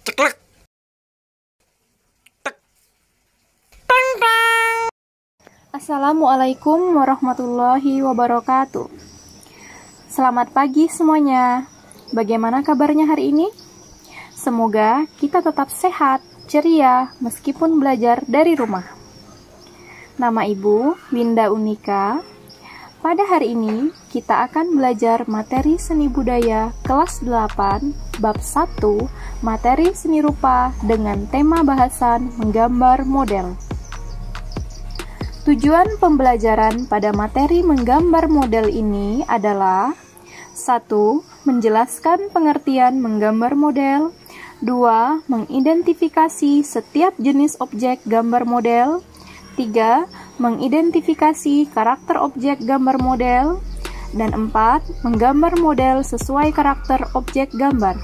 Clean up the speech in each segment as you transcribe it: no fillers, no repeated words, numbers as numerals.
Ceklek. Tek. Tang tang. Assalamualaikum warahmatullahi wabarakatuh. Selamat pagi semuanya. Bagaimana kabarnya hari ini? Semoga kita tetap sehat, ceria, meskipun belajar dari rumah. Nama Ibu Winda Unika. Pada hari ini, kita akan belajar materi seni budaya kelas 8, bab 1, materi seni rupa dengan tema bahasan menggambar model. Tujuan pembelajaran pada materi menggambar model ini adalah 1. Menjelaskan pengertian menggambar model. 2. Mengidentifikasi setiap jenis objek gambar model. 3. Mengidentifikasi karakter objek gambar model. Dan 4. Menggambar model sesuai karakter objek gambar.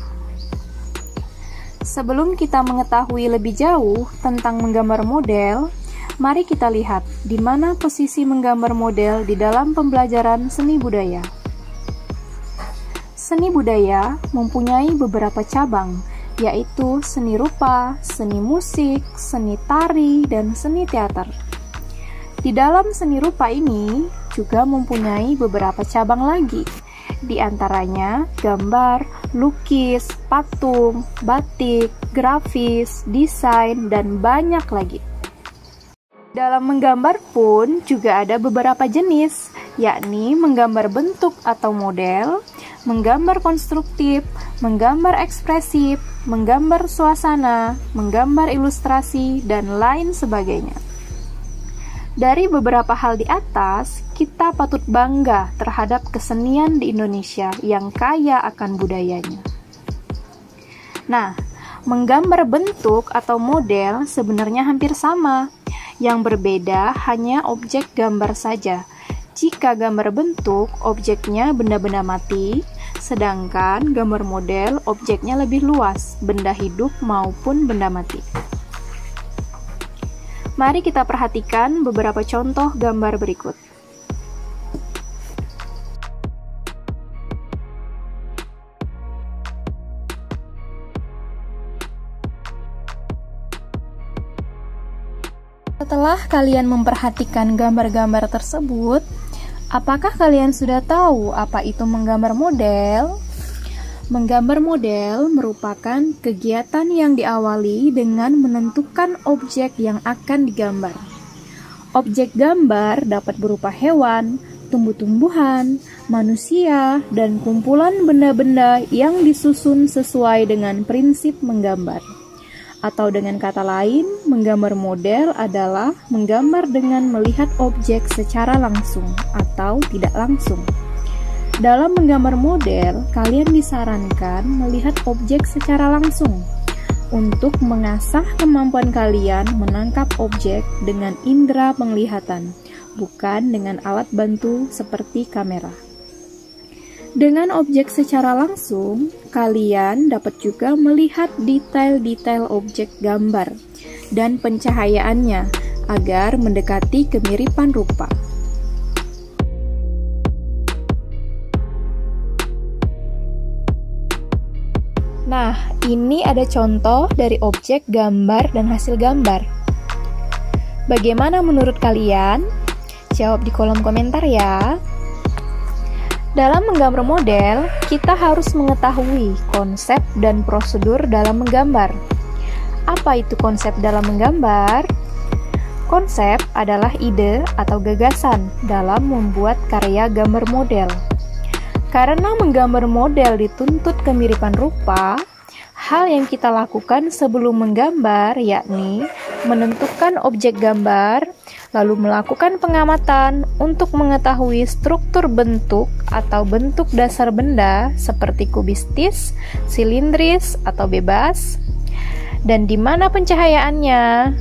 Sebelum kita mengetahui lebih jauh tentang menggambar model, mari kita lihat di mana posisi menggambar model di dalam pembelajaran seni budaya. Seni budaya mempunyai beberapa cabang, yaitu seni rupa, seni musik, seni tari, dan seni teater. Di dalam seni rupa ini juga mempunyai beberapa cabang lagi, di antaranya gambar, lukis, patung, batik, grafis, desain, dan banyak lagi. Dalam menggambar pun juga ada beberapa jenis, yakni menggambar bentuk atau model, menggambar konstruktif, menggambar ekspresif, menggambar suasana, menggambar ilustrasi, dan lain sebagainya. Dari beberapa hal di atas, kita patut bangga terhadap kesenian di Indonesia yang kaya akan budayanya. Nah, menggambar bentuk atau model sebenarnya hampir sama. Yang berbeda hanya objek gambar saja. Jika gambar bentuk, objeknya benda-benda mati, sedangkan gambar model, objeknya lebih luas, benda hidup maupun benda mati. Mari kita perhatikan beberapa contoh gambar berikut. Setelah kalian memperhatikan gambar-gambar tersebut, apakah kalian sudah tahu apa itu menggambar model? Menggambar model merupakan kegiatan yang diawali dengan menentukan objek yang akan digambar. Objek gambar dapat berupa hewan, tumbuh-tumbuhan, manusia, dan kumpulan benda-benda yang disusun sesuai dengan prinsip menggambar. Atau dengan kata lain, menggambar model adalah menggambar dengan melihat objek secara langsung atau tidak langsung. Dalam menggambar model, kalian disarankan melihat objek secara langsung untuk mengasah kemampuan kalian menangkap objek dengan indera penglihatan, bukan dengan alat bantu seperti kamera. Dengan objek secara langsung, kalian dapat juga melihat detail-detail objek gambar dan pencahayaannya agar mendekati kemiripan rupa. Nah, ini ada contoh dari objek gambar dan hasil gambar. Bagaimana menurut kalian? Jawab di kolom komentar ya. Dalam menggambar model, kita harus mengetahui konsep dan prosedur dalam menggambar. Apa itu konsep dalam menggambar? Konsep adalah ide atau gagasan dalam membuat karya gambar model. Karena menggambar model dituntut kemiripan rupa, hal yang kita lakukan sebelum menggambar yakni menentukan objek gambar, lalu melakukan pengamatan untuk mengetahui struktur bentuk atau bentuk dasar benda seperti kubistis, silindris, atau bebas, dan di mana pencahayaannya,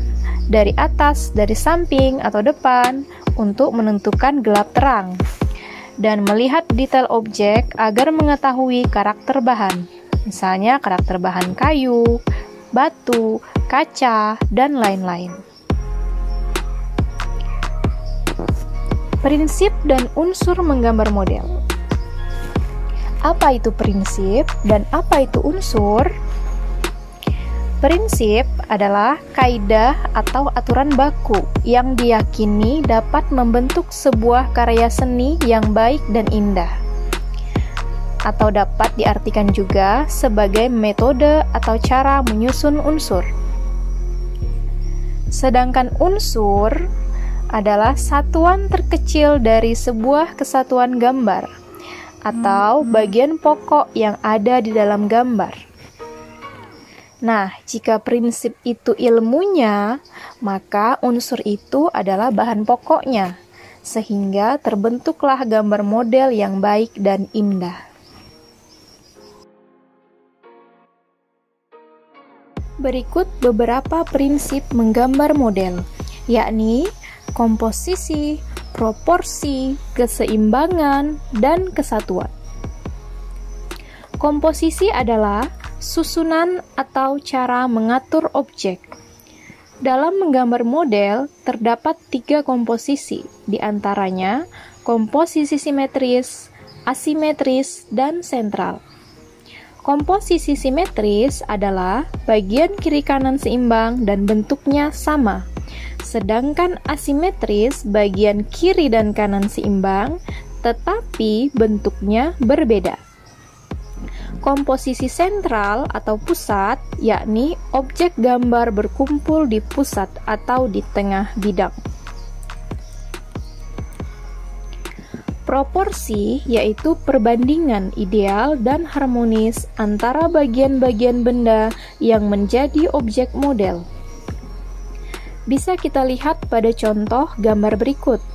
dari atas, dari samping, atau depan, untuk menentukan gelap terang, dan melihat detail objek agar mengetahui karakter bahan, misalnya karakter bahan kayu, batu, kaca, dan lain-lain. Prinsip dan unsur menggambar model. Apa itu prinsip dan apa itu unsur? Prinsip adalah kaidah atau aturan baku yang diyakini dapat membentuk sebuah karya seni yang baik dan indah, atau dapat diartikan juga sebagai metode atau cara menyusun unsur. Sedangkan unsur adalah satuan terkecil dari sebuah kesatuan gambar atau bagian pokok yang ada di dalam gambar. Nah, jika prinsip itu ilmunya, maka unsur itu adalah bahan pokoknya, sehingga terbentuklah gambar model yang baik dan indah. Berikut beberapa prinsip menggambar model, yakni komposisi, proporsi, keseimbangan, dan kesatuan. Komposisi adalah susunan atau cara mengatur objek. Dalam menggambar model, terdapat 3 komposisi, diantaranya komposisi simetris, asimetris, dan sentral. Komposisi simetris adalah bagian kiri kanan seimbang dan bentuknya sama, sedangkan asimetris bagian kiri dan kanan seimbang, tetapi bentuknya berbeda. Komposisi sentral atau pusat, yakni objek gambar berkumpul di pusat atau di tengah bidang. Proporsi yaitu perbandingan ideal dan harmonis antara bagian-bagian benda yang menjadi objek model. Bisa kita lihat pada contoh gambar berikut.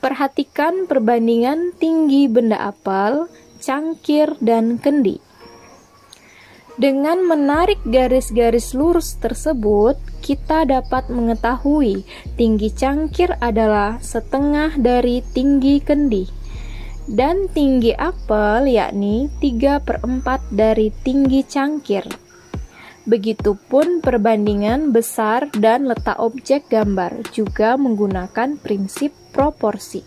Perhatikan perbandingan tinggi benda apel, cangkir, dan kendi. Dengan menarik garis-garis lurus tersebut, kita dapat mengetahui tinggi cangkir adalah setengah dari tinggi kendi, dan tinggi apel yakni 3/4 dari tinggi cangkir. Begitupun perbandingan besar dan letak objek gambar juga menggunakan prinsip proporsi.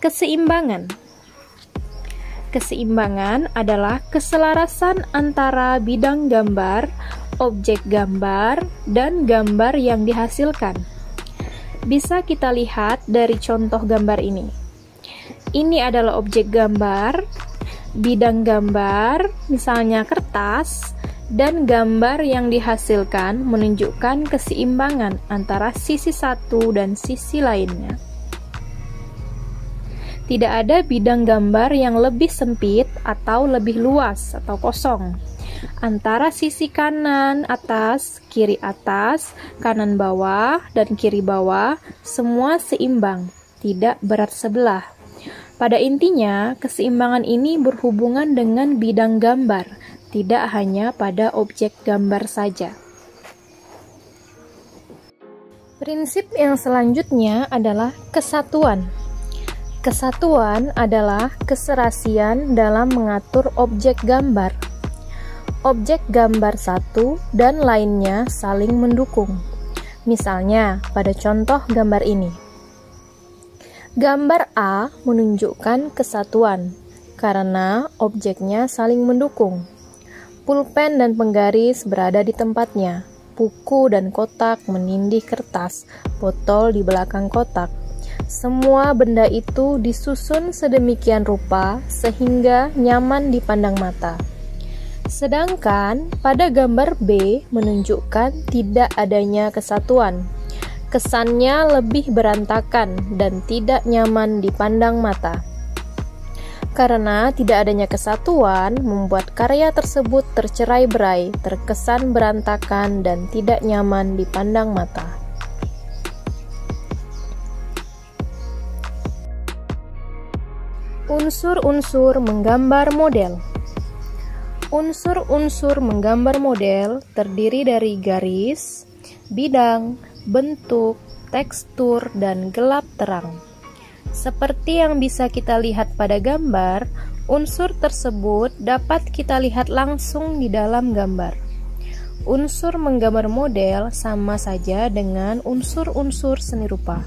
Keseimbangan. Keseimbangan adalah keselarasan antara bidang gambar, objek gambar, dan gambar yang dihasilkan. Bisa kita lihat dari contoh gambar ini. Ini adalah objek gambar, bidang gambar, misalnya kertas, dan gambar yang dihasilkan menunjukkan keseimbangan antara sisi satu dan sisi lainnya. Tidak ada bidang gambar yang lebih sempit atau lebih luas atau kosong. Antara sisi kanan atas, kiri atas, kanan bawah, dan kiri bawah, semua seimbang, tidak berat sebelah. Pada intinya, keseimbangan ini berhubungan dengan bidang gambar, tidak hanya pada objek gambar saja. Prinsip yang selanjutnya adalah kesatuan. Kesatuan adalah keserasian dalam mengatur objek gambar. Objek gambar satu dan lainnya saling mendukung. Misalnya, pada contoh gambar ini. Gambar A menunjukkan kesatuan, karena objeknya saling mendukung. Pulpen dan penggaris berada di tempatnya. Buku dan kotak menindih kertas, botol di belakang kotak. Semua benda itu disusun sedemikian rupa sehingga nyaman dipandang mata. Sedangkan pada gambar B menunjukkan tidak adanya kesatuan. Kesannya lebih berantakan dan tidak nyaman dipandang mata. Karena tidak adanya kesatuan, membuat karya tersebut tercerai-berai, terkesan berantakan dan tidak nyaman dipandang mata. Unsur-unsur menggambar model. Unsur-unsur menggambar model terdiri dari garis, bidang, bentuk, tekstur, dan gelap terang. Seperti yang bisa kita lihat pada gambar, unsur tersebut dapat kita lihat langsung di dalam gambar. Unsur menggambar model sama saja dengan unsur-unsur seni rupa.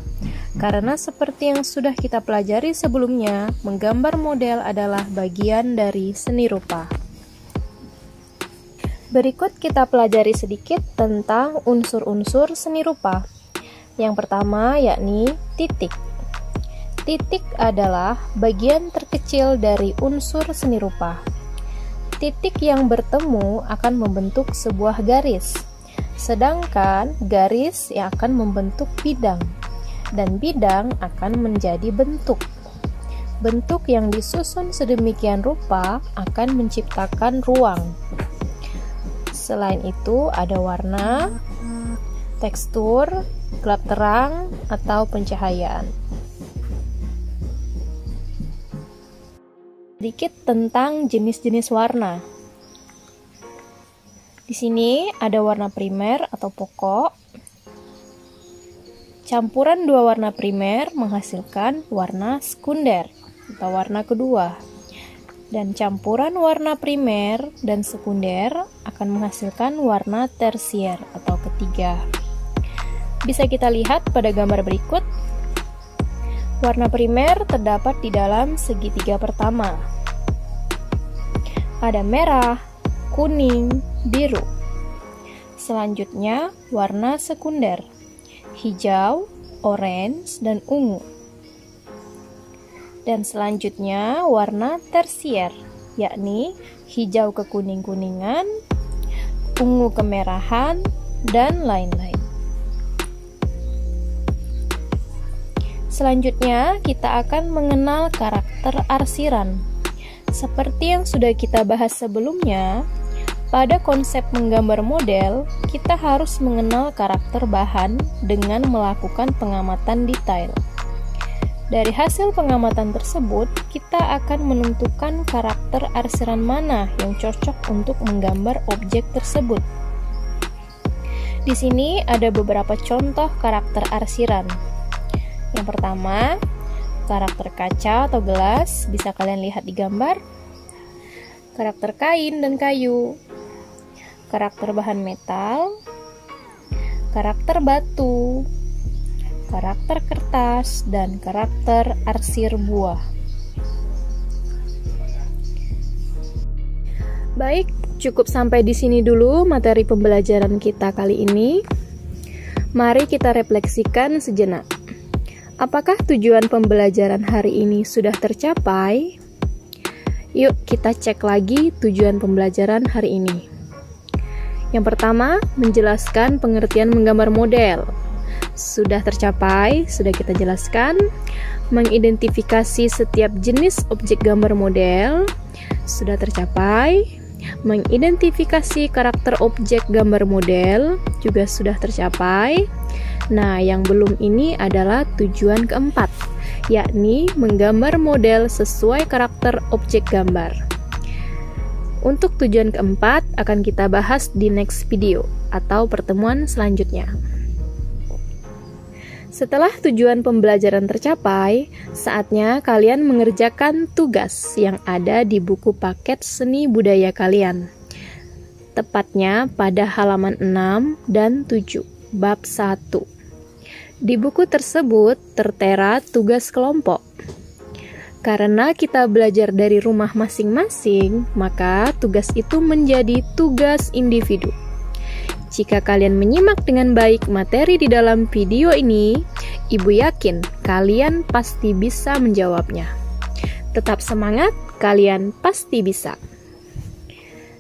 Karena seperti yang sudah kita pelajari sebelumnya, menggambar model adalah bagian dari seni rupa. Berikut kita pelajari sedikit tentang unsur-unsur seni rupa. Yang pertama yakni titik. Titik adalah bagian terkecil dari unsur seni rupa. Titik yang bertemu akan membentuk sebuah garis, sedangkan garis yang akan membentuk bidang, dan bidang akan menjadi bentuk. Bentuk yang disusun sedemikian rupa akan menciptakan ruang. Selain itu, ada warna, tekstur, gelap terang, atau pencahayaan. Sedikit tentang jenis-jenis warna. Di sini ada warna primer atau pokok. Campuran dua warna primer menghasilkan warna sekunder atau warna kedua. Dan campuran warna primer dan sekunder akan menghasilkan warna tersier atau ketiga. Bisa kita lihat pada gambar berikut. Warna primer terdapat di dalam segitiga pertama. Ada merah, kuning, biru. Selanjutnya warna sekunder, hijau, orange, dan ungu. Dan selanjutnya warna tersier, yakni hijau kekuning-kuningan, ungu kemerahan, dan lain-lain. Selanjutnya kita akan mengenal karakter arsiran. Seperti yang sudah kita bahas sebelumnya, pada konsep menggambar model, kita harus mengenal karakter bahan dengan melakukan pengamatan detail. Dari hasil pengamatan tersebut, kita akan menentukan karakter arsiran mana yang cocok untuk menggambar objek tersebut. Di sini ada beberapa contoh karakter arsiran. Yang pertama, karakter kaca atau gelas, bisa kalian lihat di gambar. Karakter kain dan kayu. Karakter bahan metal. Karakter batu. Karakter kertas, dan karakter arsir buah. Baik, cukup sampai di sini dulu materi pembelajaran kita kali ini. Mari kita refleksikan sejenak. Apakah tujuan pembelajaran hari ini sudah tercapai? Yuk kita cek lagi tujuan pembelajaran hari ini. Yang pertama, menjelaskan pengertian menggambar model. Sudah tercapai, sudah kita jelaskan. Mengidentifikasi setiap jenis objek gambar model, sudah tercapai. Mengidentifikasi karakter objek gambar model, juga sudah tercapai. Nah, yang belum ini adalah tujuan keempat, yakni menggambar model sesuai karakter objek gambar. Untuk tujuan keempat akan kita bahas di next video atau pertemuan selanjutnya. Setelah tujuan pembelajaran tercapai, saatnya kalian mengerjakan tugas yang ada di buku paket seni budaya kalian. Tepatnya pada halaman 6 dan 7, bab 1. Di buku tersebut tertera tugas kelompok. Karena kita belajar dari rumah masing-masing, maka tugas itu menjadi tugas individu. Jika kalian menyimak dengan baik materi di dalam video ini, Ibu yakin kalian pasti bisa menjawabnya. Tetap semangat, kalian pasti bisa.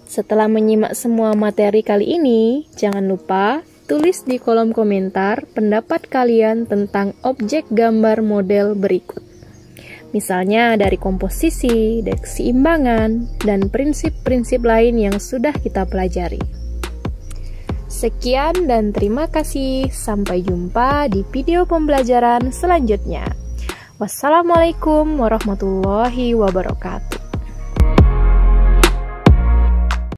Setelah menyimak semua materi kali ini, jangan lupa tulis di kolom komentar pendapat kalian tentang objek gambar model berikut. Misalnya dari komposisi, dari keseimbangan, dan prinsip-prinsip lain yang sudah kita pelajari. Sekian dan terima kasih. Sampai jumpa di video pembelajaran selanjutnya. Wassalamualaikum warahmatullahi wabarakatuh.